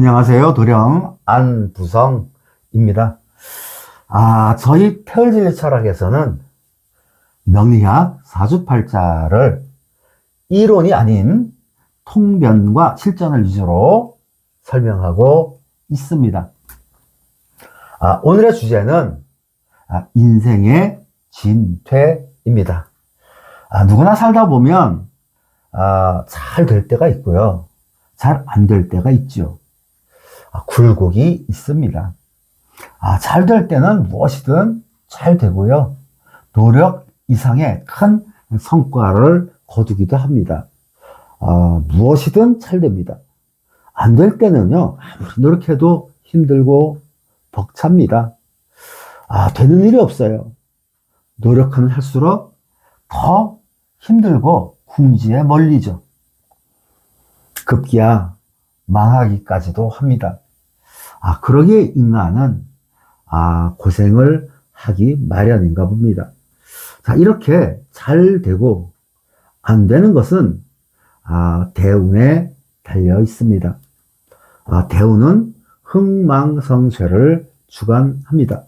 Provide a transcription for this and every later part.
안녕하세요. 도령 안부성입니다. 저희 태을진리 철학에서는 명리학 사주팔자를 이론이 아닌 통변과 실전을 위주로 설명하고 있습니다. 오늘의 주제는 인생의 진퇴입니다. 누구나 살다 보면 잘 될 때가 있고요. 잘 안 될 때가 있죠. 굴곡이 있습니다. 잘 될 때는 무엇이든 잘 되고요. 노력 이상의 큰 성과를 거두기도 합니다. 무엇이든 잘 됩니다. 안 될 때는요, 아무리 노력해도 힘들고 벅찹니다. 되는 일이 없어요. 노력하면 할수록 더 힘들고 궁지에 멀리죠. 급기야 망하기까지도 합니다. 그러기에 인간은 고생을 하기 마련인가 봅니다. 이렇게 잘 되고 안 되는 것은 대운에 달려 있습니다. 대운은 흥망성쇠를 주관합니다.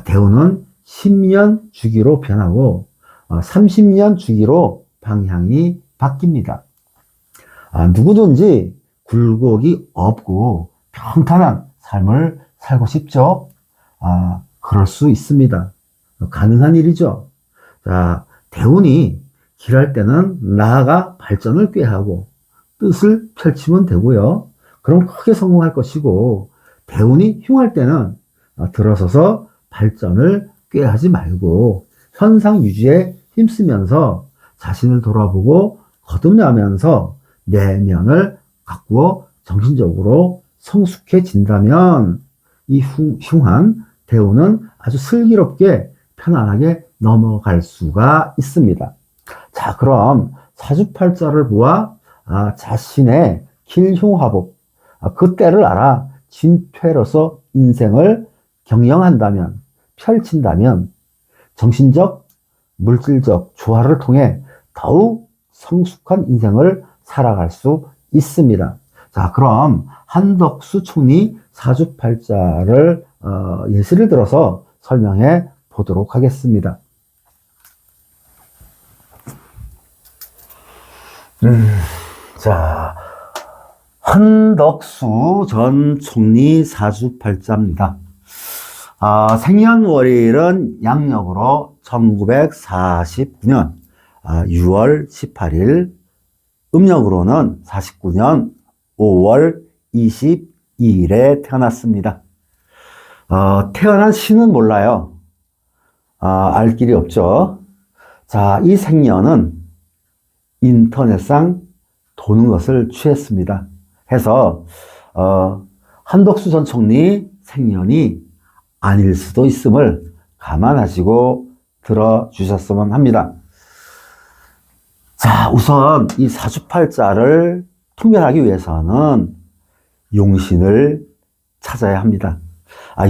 대운은 10년 주기로 변하고 30년 주기로 방향이 바뀝니다. 누구든지 굴곡이 없고 평탄한 삶을 살고 싶죠? 그럴 수 있습니다. 가능한 일이죠. 대운이 길할 때는 나아가 발전을 꾀하고 뜻을 펼치면 되고요. 그럼 크게 성공할 것이고, 대운이 흉할 때는 들어서서 발전을 꾀하지 말고 현상 유지에 힘쓰면서 자신을 돌아보고 거듭나면서 내면을 가꾸어 정신적으로 성숙해진다면 이 흉한 대운은 아주 슬기롭게 편안하게 넘어갈 수가 있습니다. 그럼 사주팔자를 보아 자신의 길흉화복, 그 때를 알아 진퇴로서 인생을 경영한다면, 펼친다면 정신적, 물질적 조화를 통해 더욱 성숙한 인생을 살아갈 수 있습니다. 그럼 한덕수 총리 사주팔자를 예시를 들어서 설명해 보도록 하겠습니다. 한덕수 전 총리 사주팔자입니다. 생년월일은 양력으로 1949년 6월 18일, 음력으로는 49년 5월 22일에 태어났습니다. 태어난 시는 몰라요. 알 길이 없죠. 이 생년은 인터넷상 도는 것을 취했습니다. 해서 한덕수 전 총리 생년이 아닐 수도 있음을 감안하시고 들어주셨으면 합니다. 우선 이 사주팔자를 통변하기 위해서는 용신을 찾아야 합니다.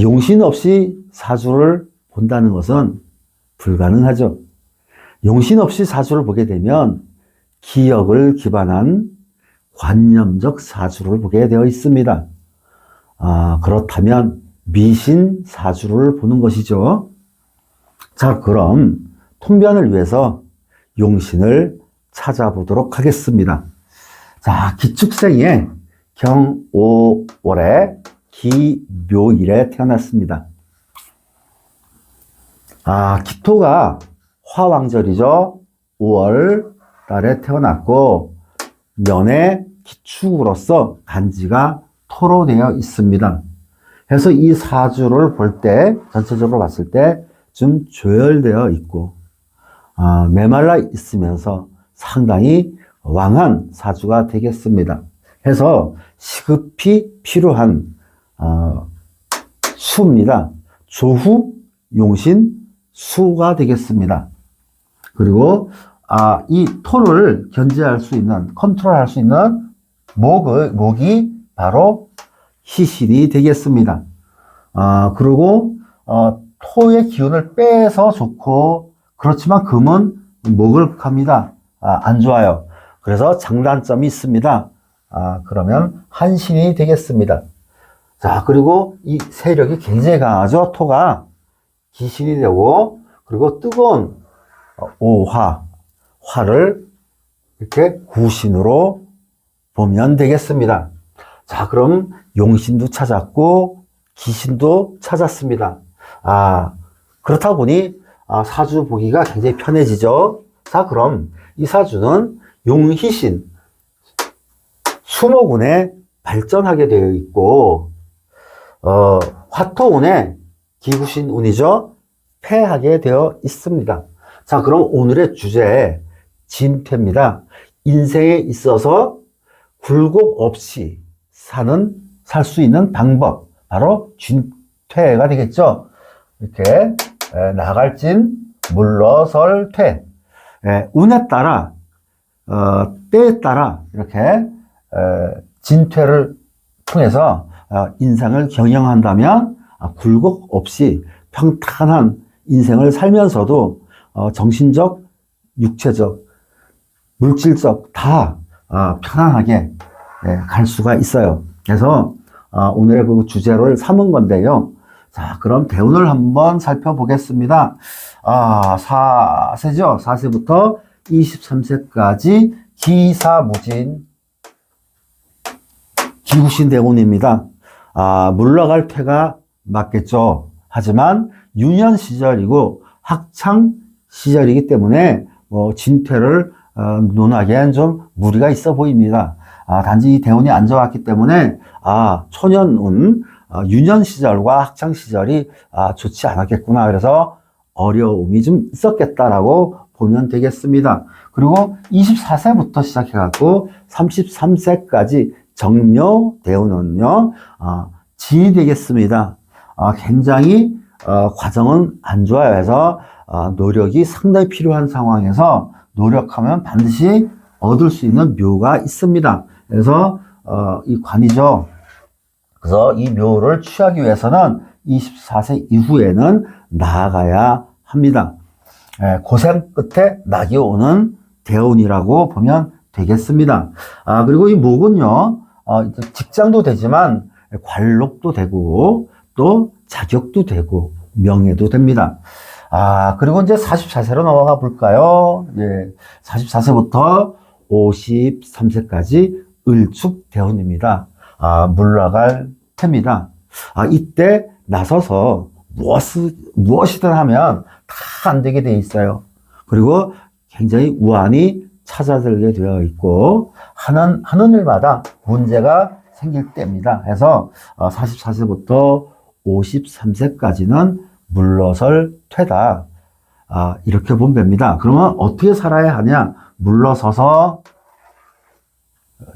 용신 없이 사주를 본다는 것은 불가능하죠. 용신 없이 사주를 보게 되면 기억을 기반한 관념적 사주를 보게 되어 있습니다. 그렇다면 미신 사주를 보는 것이죠. 그럼 통변을 위해서 용신을 찾아보도록 하겠습니다. 기축생의 경오월에 기묘일에 태어났습니다. 기토가 화왕절이죠. 5월 달에 태어났고, 년의 기축으로서 간지가 토로 되어 있습니다. 그래서 이 사주를 볼 때, 전체적으로 봤을 때 좀 조열되어 있고, 메말라 있으면서 상당히 왕한 사주가 되겠습니다. 해서 시급히 필요한 수입니다. 조후, 용신, 수가 되겠습니다. 그리고 이 토를 견제할 수 있는, 컨트롤할 수 있는 목이 바로 희신이 되겠습니다. 그리고 토의 기운을 빼서 좋고, 그렇지만 금은 목을 합니다. 안 좋아요. 그래서 장단점이 있습니다. 그러면 한신이 되겠습니다. 자, 그리고 이 세력이 굉장히 강하죠. 토가 기신이 되고, 그리고 뜨거운 화를 이렇게 구신으로 보면 되겠습니다. 자, 그럼 용신도 찾았고 기신도 찾았습니다. 그렇다 보니 사주 보기가 굉장히 편해지죠. 자, 그럼 이 사주는 용희신 수목운에 발전하게 되어 있고, 화토운에 기구신운이죠. 패하게 되어 있습니다. 자, 그럼 오늘의 주제 진퇴입니다. 인생에 있어서 굴곡 없이 살 수 있는 방법, 바로 진퇴가 되겠죠. 이렇게 나갈진 물러설 퇴. 운에 따라 때에 따라 이렇게 진퇴를 통해서 인생을 경영한다면 굴곡 없이 평탄한 인생을 살면서도 정신적, 육체적, 물질적 다 편안하게 갈 수가 있어요. 그래서 오늘의 그 주제를 삼은 건데요. 자, 그럼 대운을 한번 살펴보겠습니다. 4세죠. 4세부터 23세까지 기사무진 기구신 대운입니다. 물러갈 퇴가 맞겠죠. 하지만 유년 시절이고 학창 시절이기 때문에 진퇴를 논하기엔 좀 무리가 있어 보입니다. 단지 이 대운이 안 좋았기 때문에 초년운 유년 시절과 학창 시절이 좋지 않았겠구나. 그래서 어려움이 좀 있었겠다라고 보면 되겠습니다. 그리고 24세부터 시작해갖고 33세까지 정묘 대운은요, 지이 되겠습니다. 굉장히 과정은 안 좋아요. 해서 노력이 상당히 필요한 상황에서 노력하면 반드시 얻을 수 있는 묘가 있습니다. 그래서 이 관이죠. 그래서 이 묘를 취하기 위해서는 24세 이후에는 나아가야 합니다. 고생 끝에 낙이 오는 대운이라고 보면 되겠습니다. 그리고 이 목은요, 직장도 되지만 관록도 되고 또 자격도 되고 명예도 됩니다. 그리고 이제 44세로 넘어가 볼까요? 44세부터 53세까지 을축 대운입니다. 물러갈 때입니다. 이때 나서서 무엇이든 하면 다 안 되게 돼 있어요. 그리고 굉장히 우환이 찾아들게 되어 있고, 하는 일마다 문제가 생길 때입니다. 그래서 44세부터 53세까지는 물러설 퇴다. 이렇게 보면 됩니다. 그러면 어떻게 살아야 하냐? 물러서서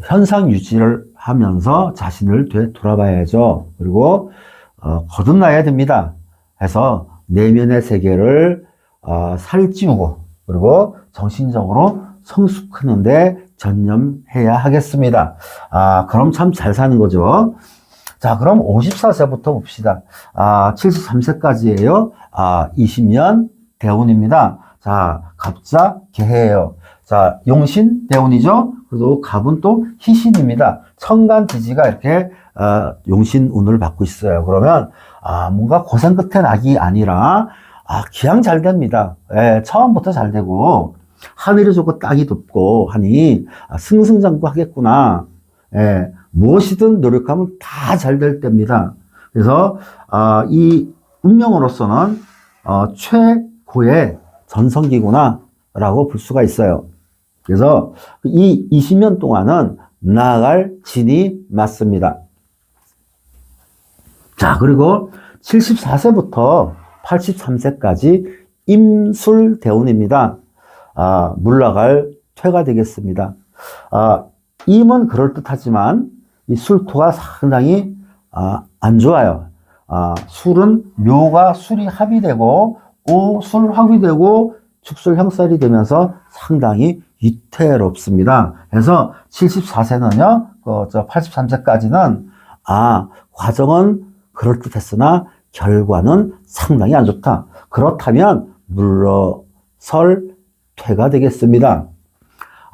현상 유지를 하면서 자신을 되돌아봐야죠. 그리고 거듭나야 됩니다. 해서 내면의 세계를 살찌우고, 그리고 정신적으로 성숙하는데 전념해야 하겠습니다. 그럼 참 잘 사는 거죠. 자, 그럼 54세부터 봅시다. 73세까지예요. 20년 대운입니다. 자, 갑자 개해예요. 자, 용신 대운이죠. 그리고 갑은 또 희신입니다. 천간지지가 이렇게 용신운을 받고 있어요. 그러면 뭔가 고생 끝에 낙이 아니라 기양 잘 됩니다. 처음부터 잘 되고 하늘이 좋고 땅이 덥고 하니 승승장구하겠구나. 무엇이든 노력하면 다 잘 될 때입니다. 그래서 이 운명으로서는 최고의 전성기구나 라고 볼 수가 있어요. 그래서 이 20년 동안은 나아갈 진이 맞습니다. 자, 그리고 74세부터 83세까지 임술 대운입니다. 물러갈 퇴가 되겠습니다. 임은 그럴듯하지만 이 술토가 상당히 안 좋아요. 술은 묘가 술이 합이 되고 오술 합이 되고 축술 형살이 되면서 상당히 위태롭습니다. 그래서 74세는요, 83세까지는 과정은 그럴듯했으나 결과는 상당히 안 좋다. 그렇다면 물러설 퇴가 되겠습니다.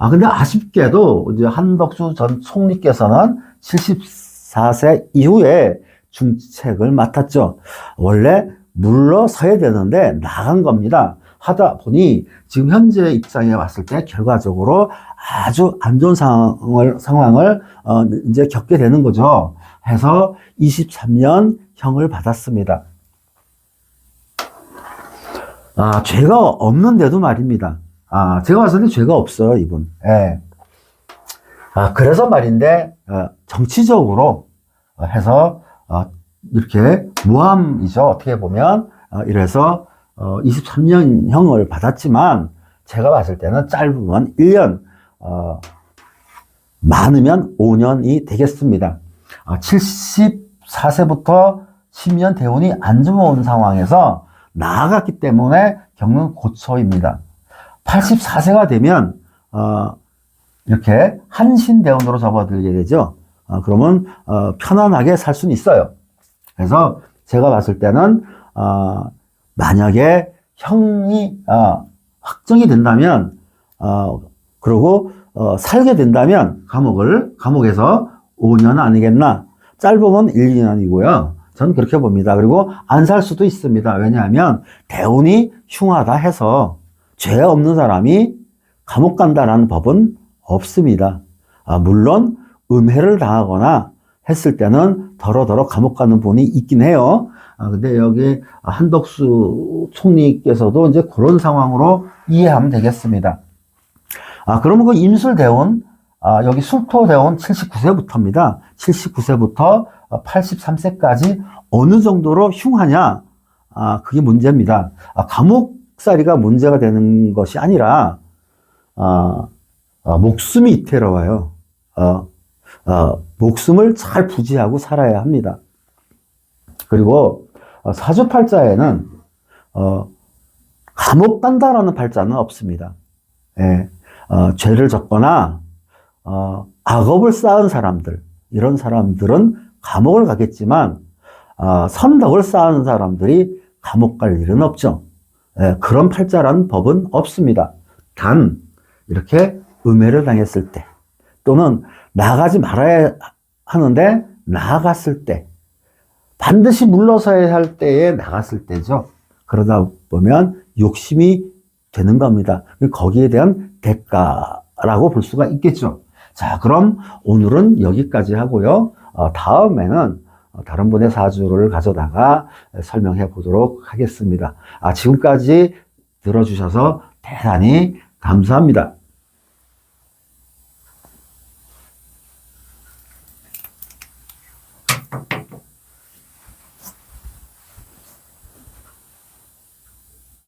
근데 아쉽게도 이제 한덕수 전 총리께서는 74세 이후에 중책을 맡았죠. 원래 물러서야 되는데 나간 겁니다. 하다 보니 지금 현재 입장에 왔을 때 결과적으로 아주 안 좋은 상황을 이제 겪게 되는 거죠. 해서 23년 형을 받았습니다. 죄가 없는데도 말입니다. 제가 봤을 때 죄가 없어요, 이분. 예. 그래서 말인데, 정치적으로 해서, 이렇게 무함이죠. 어떻게 보면. 이래서, 23년형을 받았지만, 제가 봤을 때는 짧으면 1년, 많으면 5년이 되겠습니다. 74세부터 10년 대운이 안 좋은 상황에서 나아갔기 때문에 겪는 고초입니다. 84세가 되면 이렇게 한신대운으로 접어들게 되죠. 그러면 편안하게 살 수는 있어요. 그래서 제가 봤을 때는 만약에 형이 확정이 된다면 그리고 살게 된다면 감옥에서 5년 아니겠나. 짧으면 1, 2년이고요. 저는 그렇게 봅니다. 그리고 안 살 수도 있습니다. 왜냐하면 대운이 흉하다 해서 죄 없는 사람이 감옥 간다라는 법은 없습니다. 물론 음해를 당하거나 했을 때는 더러더러 감옥 가는 분이 있긴 해요. 근데 여기 한덕수 총리께서도 이제 그런 상황으로 이해하면 되겠습니다. 그러면 그 임술대운, 여기 술토대운 79세부터입니다. 79세부터 83세까지 어느 정도로 흉하냐? 그게 문제입니다. 감옥살이가 문제가 되는 것이 아니라, 목숨이 이태로워요. 목숨을 잘 부지하고 살아야 합니다. 그리고 사주팔자에는 감옥 간다라는 팔자는 없습니다. 예. 죄를 졌거나 악업을 쌓은 사람들, 이런 사람들은 감옥을 가겠지만 선덕을 쌓은 사람들이 감옥 갈 일은 없죠. 예, 그런 팔자라는 법은 없습니다. 단 이렇게 음해를 당했을 때 또는 나가지 말아야 하는데 나갔을 때 반드시 물러서야 할 때에 나갔을 때죠. 그러다 보면 욕심이 되는 겁니다. 거기에 대한 대가라고 볼 수가 있겠죠. 자, 그럼 오늘은 여기까지 하고요. 다음에는 다른 분의 사주를 가져다가 설명해 보도록 하겠습니다. 지금까지 들어주셔서 대단히 감사합니다.